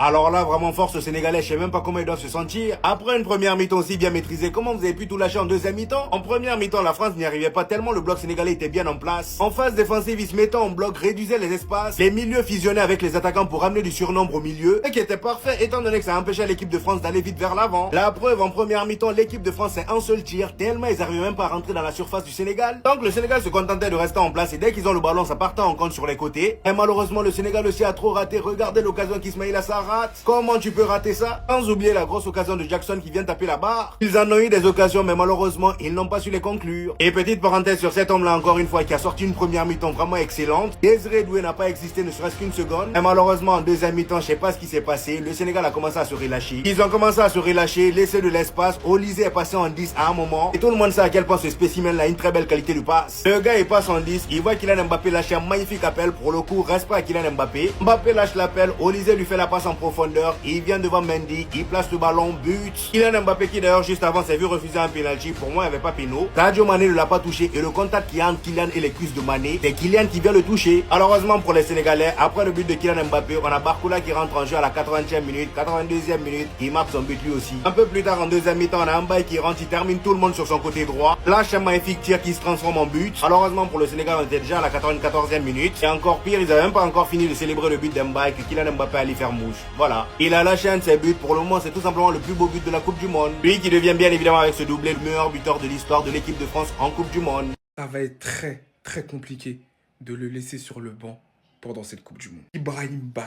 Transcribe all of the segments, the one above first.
Alors là, vraiment force aux Sénégalais, je sais même pas comment ils doivent se sentir. Après une première mi-temps aussi bien maîtrisée, comment vous avez pu tout lâcher en deuxième mi-temps? En première mi-temps, la France n'y arrivait pas tellement le bloc sénégalais était bien en place. En phase défensive, ils se mettaient en bloc, réduisaient les espaces. Les milieux fusionnaient avec les attaquants pour ramener du surnombre au milieu. Et qui était parfait étant donné que ça empêchait l'équipe de France d'aller vite vers l'avant. La preuve, en première mi-temps, l'équipe de France c'est un seul tir, tellement ils arrivaient même pas à rentrer dans la surface du Sénégal. Donc le Sénégal se contentait de rester en place et dès qu'ils ont le ballon, ça partait en compte sur les côtés. Et malheureusement, le Sénégal aussi a trop raté. Regardez l'occasion qu'Ismaïla Assar rate. Comment tu peux rater ça? Sans oublier la grosse occasion de Jackson qui vient taper la barre. Ils en ont eu des occasions, mais malheureusement, ils n'ont pas su les conclure. Et petite parenthèse sur cet homme-là, encore une fois, qui a sorti une première mi-temps vraiment excellente. Désiré Doué n'a pas existé ne serait-ce qu'une seconde. Et malheureusement, en deuxième mi-temps, je sais pas ce qui s'est passé. Le Sénégal a commencé à se relâcher. Ils ont commencé à se relâcher, laisser de l'espace. Olysée est passé en 10 à un moment. Et tout le monde sait à quel point ce spécimen-là a une très belle qualité de passe. Le gars, il passe en 10. Il voit Kylian Mbappé lâcher un magnifique appel. Pour le coup, respect à Kylian Mbappé. Mbappé lâche l'appel. Olysée lui fait la passe en profondeur. Il vient devant Mendy. Il place le ballon. But. Kylian Mbappé qui d'ailleurs juste avant s'est vu refuser un penalty. Pour moi, il n'y avait pas péno. Sadio Mané ne l'a pas touché. Et le contact qui entre Kylian et les cuisses de Mané, c'est Kylian qui vient le toucher. Malheureusement pour les Sénégalais, après le but de Kylian Mbappé, on a Barcola qui rentre en jeu à la 80e minute, 82e minute. Il marque son but lui aussi. Un peu plus tard en deuxième mi-temps, on a Mbaye qui rentre. Il termine tout le monde sur son côté droit. Lâche un magnifique tir qui se transforme en but. Malheureusement pour le Sénégal, on était déjà à la 94e minute. Et encore pire, ils n'avaient même pas encore fini de célébrer le but d'Mbaye que Kylian Mbappé allait faire mouche. Voilà. Il a lâché un de ses buts. Pour le moment, c'est tout simplement le plus beau but de la Coupe du Monde. Lui qui devient bien évidemment avec ce doublé le meilleur buteur de l'histoire de l'équipe de France en Coupe du Monde. Ça va être très, très compliqué de le laisser sur le banc pendant cette Coupe du Monde. Ibrahim Baye.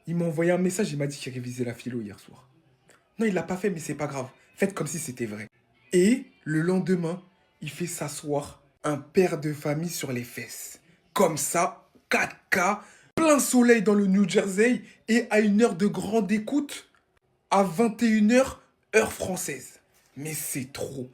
Il m'a envoyé un message, il m'a dit qu'il révisait la philo hier soir. Non, il l'a pas fait, mais c'est pas grave. Faites comme si c'était vrai. Et le lendemain, il fait s'asseoir un père de famille sur les fesses. Comme ça, 4K, plein soleil dans le New Jersey et à une heure de grande écoute, à 21h, heure française. Mais c'est trop.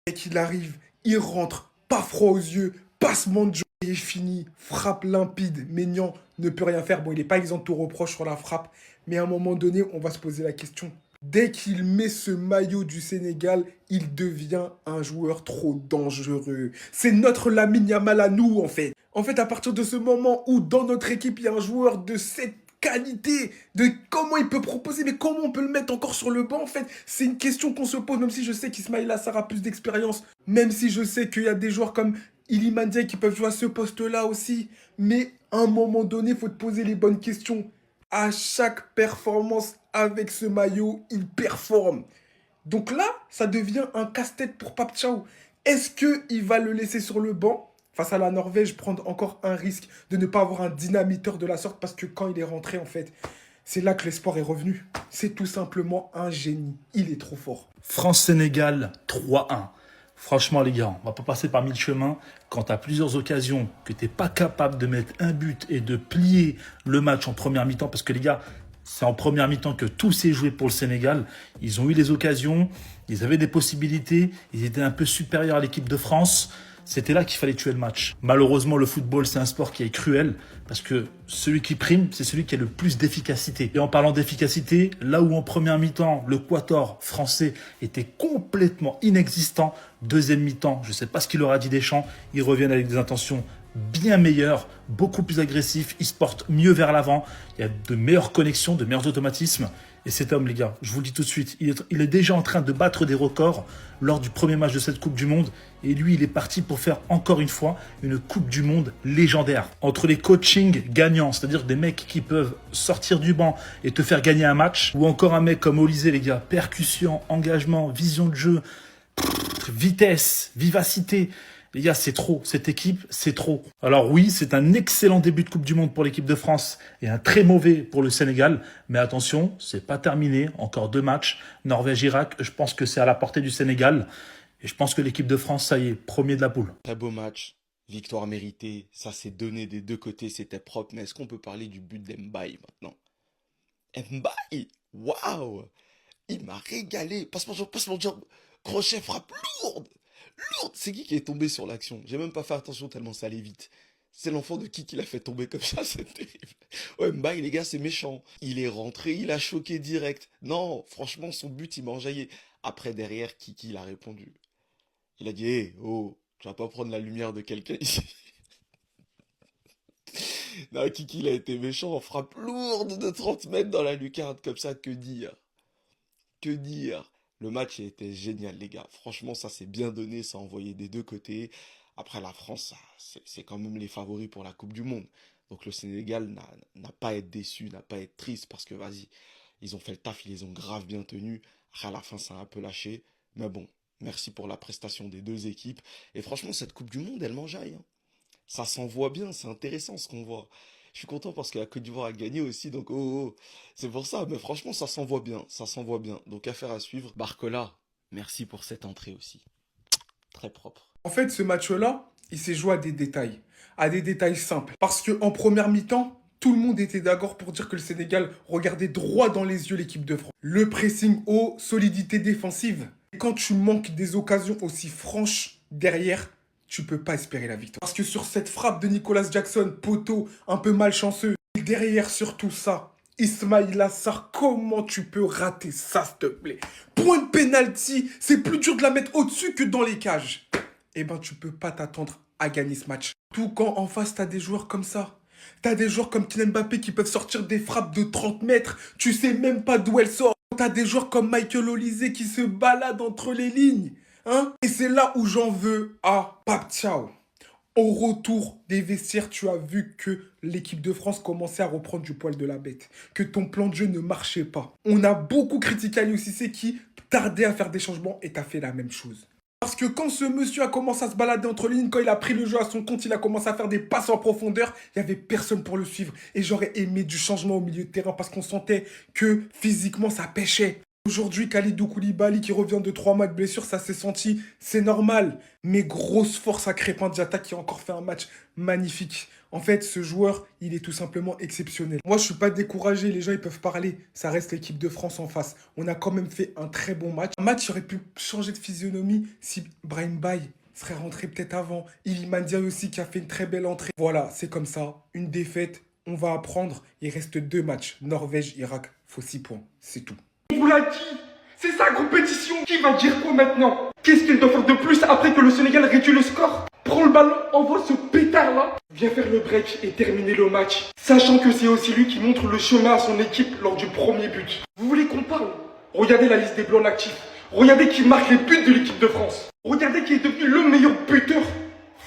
Dès qu'il arrive, il rentre, pas froid aux yeux, passement de jeu, et fini, frappe limpide. Maignan ne peut rien faire. Bon, il n'est pas exempt de tout reproche sur la frappe, mais à un moment donné, on va se poser la question. Dès qu'il met ce maillot du Sénégal, il devient un joueur trop dangereux. C'est notre Lamine Yamal à nous, en fait. En fait, à partir de ce moment où dans notre équipe, il y a un joueur de cette qualité, de comment il peut proposer, mais comment on peut le mettre encore sur le banc, en fait. C'est une question qu'on se pose, même si je sais qu'Ismaïla Sarr a plus d'expérience, même si je sais qu'il y a des joueurs comme Iliman Ndiaye qui peuvent jouer à ce poste-là aussi. Mais à un moment donné, il faut te poser les bonnes questions. À chaque performance avec ce maillot, il performe. Donc là, ça devient un casse-tête pour Pape Thiaw. Est-ce qu'il va le laisser sur le banc face à la Norvège, prendre encore un risque de ne pas avoir un dynamiteur de la sorte parce que quand il est rentré, en fait, c'est là que l'espoir est revenu. C'est tout simplement un génie. Il est trop fort. France-Sénégal 3-1. Franchement, les gars, on va pas passer par mille chemins. Quand tu as plusieurs occasions, que tu n'es pas capable de mettre un but et de plier le match en première mi-temps, parce que les gars, c'est en première mi-temps que tout s'est joué pour le Sénégal. Ils ont eu les occasions, ils avaient des possibilités, ils étaient un peu supérieurs à l'équipe de France. C'était là qu'il fallait tuer le match. Malheureusement, le football, c'est un sport qui est cruel parce que celui qui prime, c'est celui qui a le plus d'efficacité. Et en parlant d'efficacité, là où en première mi-temps, le quator français était complètement inexistant, deuxième mi-temps, je ne sais pas ce qu'il leur a dit Deschamps, ils reviennent avec des intentions bien meilleurs, beaucoup plus agressifs, ils se portent mieux vers l'avant, il y a de meilleures connexions, de meilleurs automatismes. Et cet homme, les gars, je vous le dis tout de suite, il est déjà en train de battre des records lors du premier match de cette Coupe du Monde. Et lui, il est parti pour faire encore une fois une Coupe du Monde légendaire. Entre les coachings gagnants, c'est-à-dire des mecs qui peuvent sortir du banc et te faire gagner un match, ou encore un mec comme Olysée, les gars, percussion, engagement, vision de jeu, vitesse, vivacité. Les gars, c'est trop. Cette équipe, c'est trop. Alors oui, c'est un excellent début de Coupe du Monde pour l'équipe de France et un très mauvais pour le Sénégal. Mais attention, c'est pas terminé. Encore 2 matchs. Norvège-Irak, je pense que c'est à la portée du Sénégal. Et je pense que l'équipe de France, ça y est, premier de la poule. Très beau match, victoire méritée, ça s'est donné des deux côtés, c'était propre. Mais est-ce qu'on peut parler du but d'Mbaye maintenant? Mbaye, waouh, il m'a régalé. Passe mon job, crochet, frappe lourde, lourde. C'est qui est tombé sur l'action? J'ai même pas fait attention tellement ça allait vite. C'est l'enfant de qui l'a fait tomber comme ça, c'est terrible. Ouais, Mbaye, les gars, c'est méchant. Il est rentré, il a choqué direct. Non, franchement, son but, il m'a enjaillé. Après, derrière, Kiki, il a répondu. Il a dit, hé, oh, tu vas pas prendre la lumière de quelqu'un ici. Non, Kiki, il a été méchant, frappe lourde de 30 mètres dans la lucarne, comme ça, que dire? Que dire? Le match a été génial, les gars. Franchement, ça s'est bien donné, ça a envoyé des deux côtés. Après, la France, c'est quand même les favoris pour la Coupe du Monde. Donc le Sénégal n'a pas à être déçu, n'a pas à être triste, parce que, vas-y, ils ont fait le taf, ils les ont grave bien tenus. Après, à la fin, ça a un peu lâché. Mais bon, merci pour la prestation des deux équipes. Et franchement, cette Coupe du Monde, elle m'enjaille, hein. Ça s'envoie bien, c'est intéressant ce qu'on voit. Je suis content parce que la Côte d'Ivoire a gagné aussi, donc c'est pour ça. Mais franchement, ça s'envoie bien, ça s'envoie bien. Donc affaire à suivre. Barcola, merci pour cette entrée aussi. Très propre. En fait, ce match-là, il s'est joué à des détails simples. Parce qu'en première mi-temps, tout le monde était d'accord pour dire que le Sénégal regardait droit dans les yeux l'équipe de France. Le pressing haut, solidité défensive. Et quand tu manques des occasions aussi franches derrière, tu peux pas espérer la victoire. Parce que sur cette frappe de Nicolas Jackson, poteau un peu malchanceux, et derrière sur tout ça, Ismaïla Sarr, comment tu peux rater ça, s'il te plaît? Point de penalty, c'est plus dur de la mettre au-dessus que dans les cages. Eh ben, tu peux pas t'attendre à gagner ce match. Tout quand en face, t'as des joueurs comme ça. T'as des joueurs comme Kylian Mbappé qui peuvent sortir des frappes de 30 mètres. Tu sais même pas d'où elles sortent. T'as des joueurs comme Michael Olise qui se baladent entre les lignes. Hein? Et c'est là où j'en veux à Pape Thiaw. Au retour des vestiaires, tu as vu que l'équipe de France commençait à reprendre du poil de la bête. Que ton plan de jeu ne marchait pas. On a beaucoup critiqué Aliou Cissé qui tardait à faire des changements et t'as fait la même chose. Parce que quand ce monsieur a commencé à se balader entre les lignes, quand il a pris le jeu à son compte, il a commencé à faire des passes en profondeur, il n'y avait personne pour le suivre. Et j'aurais aimé du changement au milieu de terrain parce qu'on sentait que physiquement ça pêchait. Aujourd'hui, Kalidou Koulibaly qui revient de 3 mois de blessure, ça s'est senti, c'est normal. Mais grosse force à Crépin Diatta qui a encore fait un match magnifique. En fait, ce joueur, il est tout simplement exceptionnel. Moi, je suis pas découragé, les gens, ils peuvent parler. Ça reste l'équipe de France en face. On a quand même fait un très bon match. Un match qui aurait pu changer de physionomie si Brahim Baye serait rentré peut-être avant. Iliman Ndiaye aussi qui a fait une très belle entrée. Voilà, c'est comme ça. Une défaite, on va apprendre. Il reste 2 matchs. Norvège, Irak, faut 6 points. C'est tout. On vous l'a dit, c'est sa compétition. Qui va dire quoi maintenant? Qu'est-ce qu'il doit faire de plus après que le Sénégal réduit le score? Prends le ballon, envoie ce pétard-là. Viens faire le break et terminer le match. Sachant que c'est aussi lui qui montre le chemin à son équipe lors du premier but. Vous voulez qu'on parle? Regardez la liste des blancs actifs. Regardez qui marque les buts de l'équipe de France. Regardez qui est devenu le meilleur buteur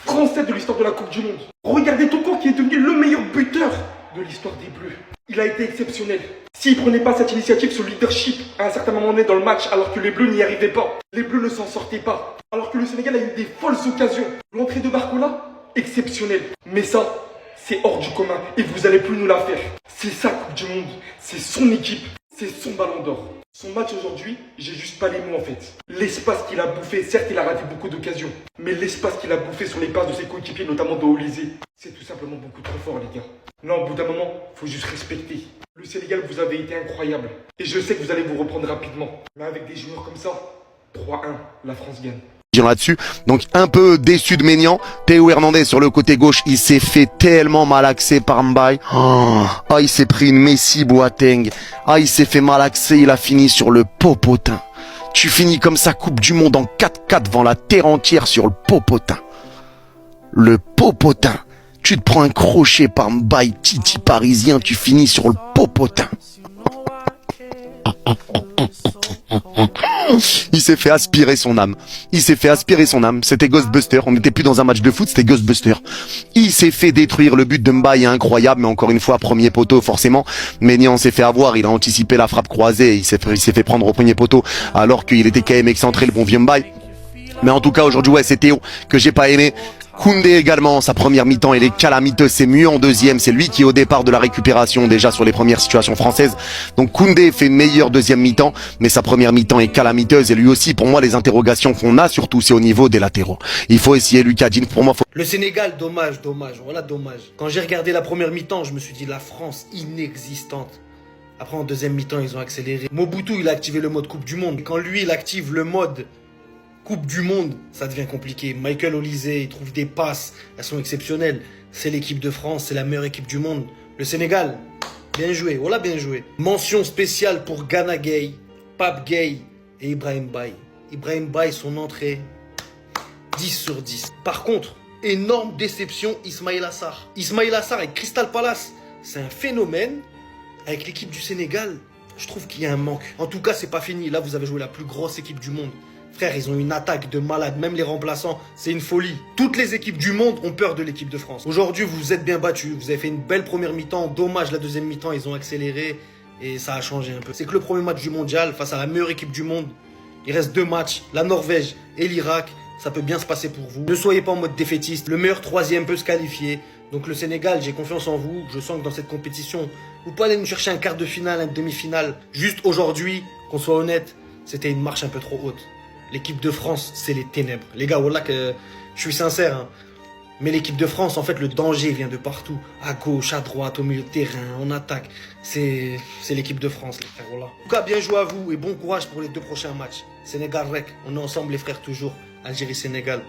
français de l'histoire de la Coupe du Monde. Regardez Toko qui est devenu le meilleur buteur de l'histoire des Bleus. Il a été exceptionnel. S'il prenait pas cette initiative, ce leadership, à un certain moment donné dans le match, alors que les Bleus n'y arrivaient pas, les Bleus ne s'en sortaient pas, alors que le Sénégal a eu des folles occasions. L'entrée de Barcola, exceptionnelle. Mais ça, c'est hors du commun et vous allez plus nous la faire. C'est sa Coupe du Monde, c'est son équipe, c'est son ballon d'or. Son match aujourd'hui, j'ai juste pas les mots en fait. L'espace qu'il a bouffé, certes il a raté beaucoup d'occasions, mais l'espace qu'il a bouffé sur les passes de ses coéquipiers, notamment de Olise, c'est tout simplement beaucoup trop fort les gars. Là au bout d'un moment, faut juste respecter. Le Sénégal, vous avez été incroyable. Et je sais que vous allez vous reprendre rapidement. Mais avec des joueurs comme ça, 3-1, la France gagne. Là-dessus, donc un peu déçu de Maignan. Théo Hernandez sur le côté gauche, il s'est fait tellement malaxer par Mbaye. Ah, il s'est pris une Messi Boateng. Ah, il s'est fait malaxer, il a fini sur le popotin. Tu finis comme ça, Coupe du Monde en 4-4 devant la terre entière sur le popotin. Le popotin. Tu te prends un crochet par Mbaye, Titi parisien, tu finis sur le popotin. Il s'est fait aspirer son âme. Il s'est fait aspirer son âme. C'était Ghostbuster. On n'était plus dans un match de foot, c'était Ghostbuster. Il s'est fait détruire. Le but de Mbaye est incroyable, mais encore une fois, premier poteau, forcément. Maignan s'est fait avoir. Il a anticipé la frappe croisée. Il s'est fait prendre au premier poteau, alors qu'il était quand même excentré, le bon vieux Mbaye. Mais en tout cas, aujourd'hui, ouais, c'est Théo que j'ai pas aimé. Koundé également, sa première mi-temps, elle est calamiteuse, c'est mieux en deuxième, c'est lui qui est au départ de la récupération déjà sur les premières situations françaises. Donc Koundé fait une meilleure deuxième mi-temps, mais sa première mi-temps est calamiteuse et lui aussi, pour moi, les interrogations qu'on a surtout, c'est au niveau des latéraux. Il faut essayer Lucas Digne, pour moi, Le Sénégal, dommage, voilà dommage. Quand j'ai regardé la première mi-temps, je me suis dit la France inexistante. Après en deuxième mi-temps, ils ont accéléré. Mobutu, il a activé le mode Coupe du Monde. Quand lui, il active le mode Coupe du Monde, ça devient compliqué. Michael Olise, il trouve des passes, elles sont exceptionnelles. C'est l'équipe de France, c'est la meilleure équipe du monde. Le Sénégal, bien joué, voilà bien joué. Mention spéciale pour Gana Gueye, Pape Gueye et Ibrahim Baye. Ibrahim Baye, son entrée, 10 sur 10. Par contre, énorme déception, Ismaïla Sarr. Ismaïla Sarr avec Crystal Palace, c'est un phénomène. Avec l'équipe du Sénégal, je trouve qu'il y a un manque. En tout cas, c'est pas fini. Là, vous avez joué la plus grosse équipe du monde. Frère, ils ont une attaque de malade. Même les remplaçants, c'est une folie. Toutes les équipes du monde ont peur de l'équipe de France. Aujourd'hui, vous vous êtes bien battus. Vous avez fait une belle première mi-temps. Dommage, la deuxième mi-temps, ils ont accéléré. Et ça a changé un peu. C'est que le premier match du mondial, face à la meilleure équipe du monde, il reste 2 matchs. La Norvège et l'Irak. Ça peut bien se passer pour vous. Ne soyez pas en mode défaitiste. Le meilleur troisième peut se qualifier. Donc le Sénégal, j'ai confiance en vous. Je sens que dans cette compétition, vous pouvez aller nous chercher un quart de finale, une demi-finale. Juste aujourd'hui, qu'on soit honnête, c'était une marche un peu trop haute. L'équipe de France, c'est les ténèbres. Les gars, voilà que je suis sincère. Hein. Mais l'équipe de France, en fait, le danger vient de partout. À gauche, à droite, au milieu de terrain, en attaque. C'est l'équipe de France, les frères. Voilà. En tout cas, bien joué à vous et bon courage pour les 2 prochains matchs. Sénégal-Rec, on est ensemble les frères toujours. Algérie-Sénégal.